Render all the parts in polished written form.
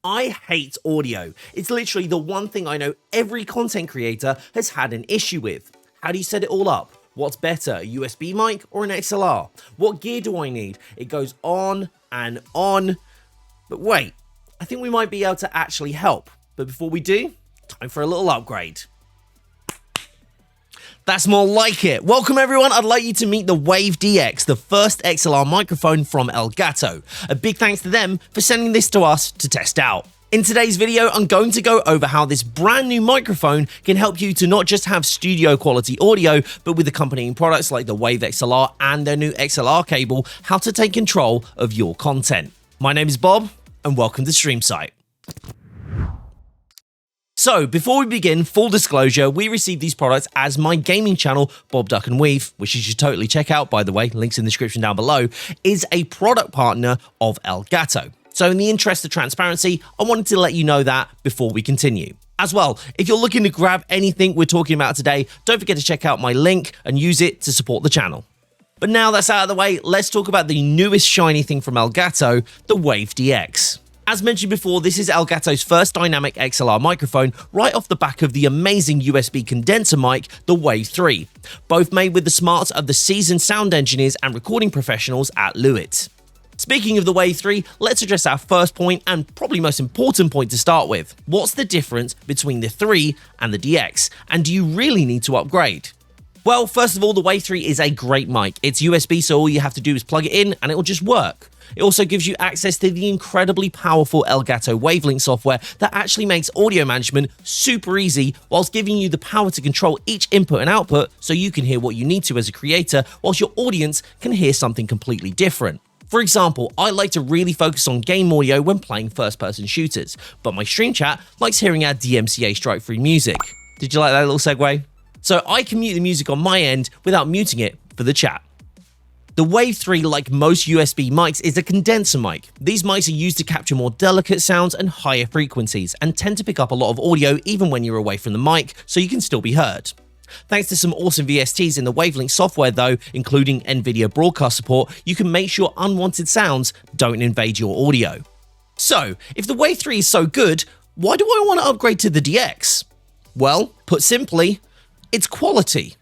I hate audio. It's literally the one thing I know every content creator has had an issue with. How do you set it all up? What's better, a USB mic or an XLR? What gear do I need? It goes on and on. But wait, I think we might be able to actually help. But before we do, time for a little upgrade. That's more like it. Welcome everyone, I'd like you to meet the Wave DX, the first XLR microphone from Elgato. A big thanks to them for sending this to us to test out. In today's video, I'm going to go over how this brand new microphone can help you to not just have studio quality audio, but with accompanying products like the Wave XLR and their new XLR cable, how to take control of your content. My name is Bob, and welcome to Streamsight. So, before we begin, full disclosure, we received these products as my gaming channel, bobducknweave, which you should totally check out, by the way, links in the description down below, is a product partner of Elgato. So in the interest of transparency, I wanted to let you know that before we continue. As well, if you're looking to grab anything we're talking about today, don't forget to check out my link and use it to support the channel. But now that's out of the way, let's talk about the newest shiny thing from Elgato, the Wave DX. As mentioned before, this is Elgato's first dynamic XLR microphone right off the back of the amazing USB condenser mic, the Wave 3, both made with the smarts of the seasoned sound engineers and recording professionals at Lewitt. Speaking of the Wave 3, let's address our first point and probably most important point to start with. What's the difference between the 3 and the DX, and do you really need to upgrade? Well, first of all, the Wave 3 is a great mic. It's USB, so all you have to do is plug it in and it will just work. It also gives you access to the incredibly powerful Elgato Wavelink software that actually makes audio management super easy, whilst giving you the power to control each input and output so you can hear what you need to as a creator, whilst your audience can hear something completely different. For example, I like to really focus on game audio when playing first-person shooters, but my stream chat likes hearing our DMCA strike-free music. Did you like that little segue? So I can mute the music on my end without muting it for the chat. The Wave 3, like most USB mics, is a condenser mic. These mics are used to capture more delicate sounds and higher frequencies, and tend to pick up a lot of audio even when you're away from the mic, so you can still be heard. Thanks to some awesome VSTs in the Wavelink software though, including NVIDIA broadcast support, you can make sure unwanted sounds don't invade your audio. So, if the Wave 3 is so good, why do I want to upgrade to the DX? Well, put simply, it's quality.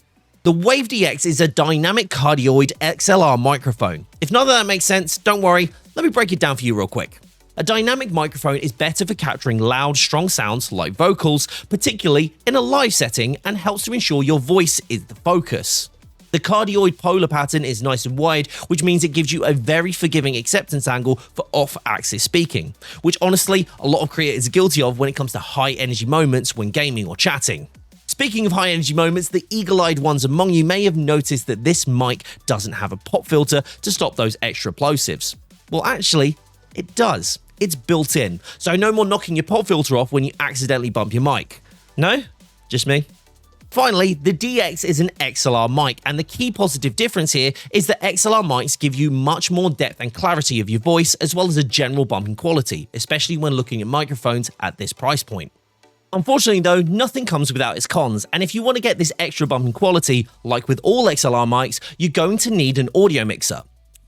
The Wave DX is a dynamic cardioid XLR microphone. If none of that makes sense, don't worry, let me break it down for you real quick. A dynamic microphone is better for capturing loud, strong sounds like vocals, particularly in a live setting, and helps to ensure your voice is the focus. The cardioid polar pattern is nice and wide, which means it gives you a very forgiving acceptance angle for off-axis speaking, which honestly, a lot of creators are guilty of when it comes to high-energy moments when gaming or chatting. Speaking of high energy moments, the eagle-eyed ones among you may have noticed that this mic doesn't have a pop filter to stop those extra plosives. Well, actually, it does. It's built in, so no more knocking your pop filter off when you accidentally bump your mic. No? Just me? Finally, the DX is an XLR mic, and the key positive difference here is that XLR mics give you much more depth and clarity of your voice, as well as a general bumping quality, especially when looking at microphones at this price point. Unfortunately though, nothing comes without its cons, and if you want to get this extra bumping quality, like with all XLR mics, you're going to need an audio mixer.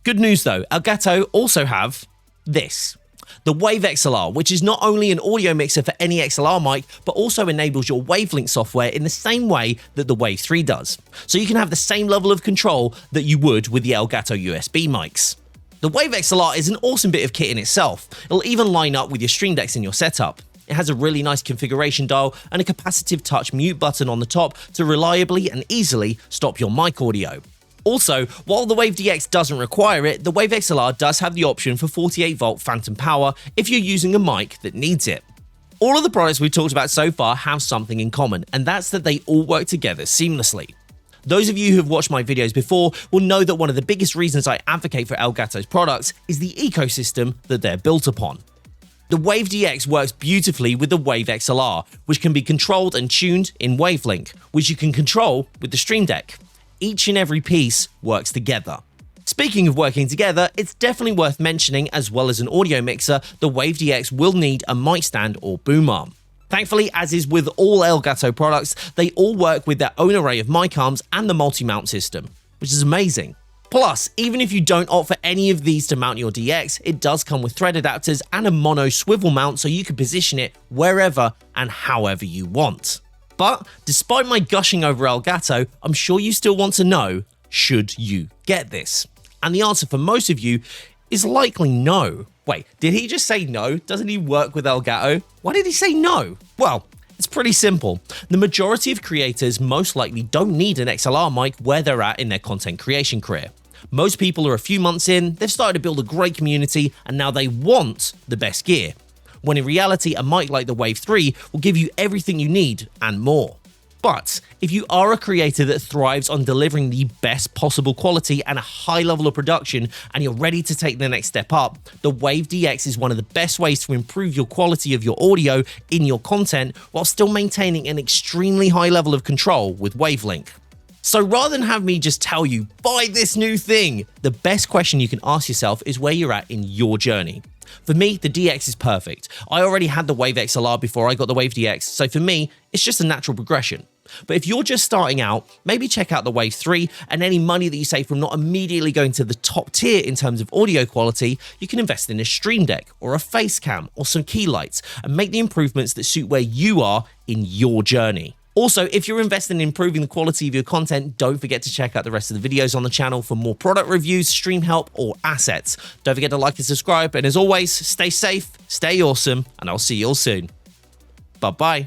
Good news though, Elgato also have this. The Wave XLR, which is not only an audio mixer for any XLR mic, but also enables your Wavelink software in the same way that the Wave 3 does. So you can have the same level of control that you would with the Elgato USB mics. The Wave XLR is an awesome bit of kit in itself. It'll even line up with your Stream Decks in your setup. It has a really nice configuration dial and a capacitive touch mute button on the top to reliably and easily stop your mic audio. Also, while the Wave DX doesn't require it, the Wave XLR does have the option for 48-volt phantom power if you're using a mic that needs it. All of the products we've talked about so far have something in common, and that's that they all work together seamlessly. Those of you who have watched my videos before will know that one of the biggest reasons I advocate for Elgato's products is the ecosystem that they're built upon. The Wave DX works beautifully with the Wave XLR, which can be controlled and tuned in Wavelink, which you can control with the Stream Deck. Each and every piece works together. Speaking of working together, it's definitely worth mentioning, as well as an audio mixer, the Wave DX will need a mic stand or boom arm. Thankfully, as is with all Elgato products, they all work with their own array of mic arms and the multi-mount system, which is amazing. Plus, even if you don't opt for any of these to mount your DX, it does come with thread adapters and a mono swivel mount so you can position it wherever and however you want. But despite my gushing over Elgato, I'm sure you still want to know, should you get this? And the answer for most of you is likely no. Wait, did he just say no? Doesn't he work with Elgato? Why did he say no? Well, it's pretty simple. The majority of creators most likely don't need an XLR mic where they're at in their content creation career. Most people are a few months in, they've started to build a great community, and now they want the best gear. When in reality, a mic like the Wave 3 will give you everything you need and more. But if you are a creator that thrives on delivering the best possible quality and a high level of production, and you're ready to take the next step up, the Wave DX is one of the best ways to improve your quality of your audio in your content while still maintaining an extremely high level of control with Wavelink. So rather than have me just tell you, buy this new thing, the best question you can ask yourself is where you're at in your journey. For me, the DX is perfect. I already had the Wave XLR before I got the Wave DX, so for me, it's just a natural progression. But if you're just starting out, maybe check out the Wave 3, and any money that you save from not immediately going to the top tier in terms of audio quality, you can invest in a Stream Deck or a face cam or some key lights and make the improvements that suit where you are in your journey. Also, if you're investing in improving the quality of your content, don't forget to check out the rest of the videos on the channel for more product reviews, stream help, or assets. Don't forget to like and subscribe, and as always, stay safe, stay awesome, and I'll see you all soon. Bye-bye.